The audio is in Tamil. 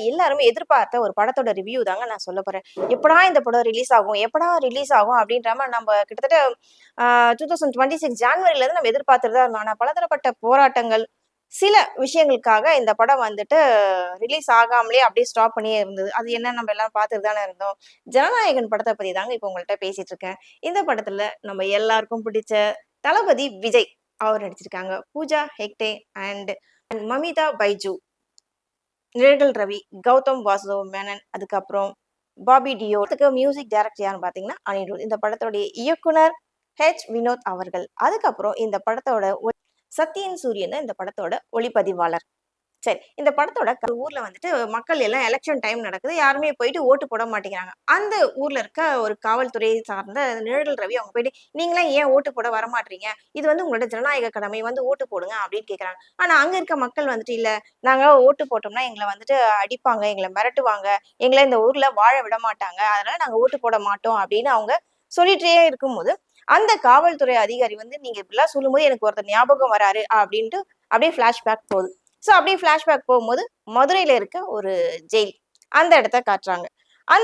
எல்லாருமே எதிர்பார்த்த ஒரு படத்தோட ரிவ்யூ தாங்க நான் சொல்ல போறேன். எப்படா இந்த படம் ரிலீஸ் ஆகும்? எப்படா ரிலீஸ் ஆகும்? அப்படின்ற மாரி நம்ம கிட்டத்தட்ட 2026 ஜான்வரில இருந்து நம்ம எதிர்பார்த்துட்டு தான் இருந்தோம். ஆனா பலதரப்பட்ட போராட்டங்கள், சில விஷயங்களுக்காக இந்த படம் வந்துட்டு ரிலீஸ் ஆகாமலே அப்படியே ஸ்டாப் பண்ணியே இருந்தது. அது என்னன்னு நம்ம எல்லாம் பார்த்துட்டு தானே இருந்தோம். ஜனநாயகன் படத்த பத்தி தாங்க இப்ப உங்கள்ட்ட பேசிட்டு இருக்கேன். இந்த படத்துல நம்ம எல்லாருக்கும் பிடிச்ச தளபதி விஜய் அவர் நடிச்சிருக்காங்க. பூஜா ஹெக்டே அண்ட் மமிதா பைஜு, நிழல் ரவி, கௌதம் வாசுதேவ் மேனன், அதுக்கப்புறம் பாபி டியோல். இதுக்கு மியூசிக் டைரக்டர் யாருன்னு பார்த்தீங்கன்னா அனிருத். இந்த படத்தோடைய இயக்குனர் வினோத் அவர்கள். அதுக்கப்புறம் இந்த படத்தோட சத்யன் சூரியன் இந்த படத்தோட ஒளிப்பதிவாளர். சரி. இந்த படத்தோட ஊர்ல வந்துட்டு மக்கள் எல்லாம் எலக்ஷன் டைம் நடக்குது. யாருமே போயிட்டு ஓட்டு போட மாட்டேங்கிறாங்க. அந்த ஊர்ல இருக்க ஒரு காவல்துறையை சார்ந்த நிழல் ரவி அவங்க போயிட்டு, "நீங்கலாம் ஏன் ஓட்டு போட வரமாட்றீங்க? இது வந்து உங்களோட ஜனநாயக கடமை. வந்து ஓட்டு போடுங்க." அப்படின்னு கேட்கறாங்க. ஆனா அங்க இருக்க மக்கள் வந்துட்டு, "இல்ல, நாங்க ஓட்டு போட்டோம்னா எங்கள வந்துட்டு அடிப்பாங்க, எங்கள மிரட்டுவாங்க, எங்கள இந்த ஊர்ல வாழ விட மாட்டாங்க. அதனால நாங்க ஓட்டு போட மாட்டோம்." அப்படின்னு அவங்க சொல்லிட்டே இருக்கும்போது, அந்த காவல்துறை அதிகாரி வந்து, "நீங்க இப்படிலாம் சொல்லும்போது எனக்கு ஒருத்தர் ஞாபகம் வராரு." அப்படின்ட்டு அப்படியே ஃபிளாஷ்பேக் போகுது. ஸோ அப்படியே ஃபிளாஷ்பேக் போகும்போது, மதுரையில இருக்க ஒரு ஜெயில். அந்த இடத்த காட்டுறாங்க. அந்த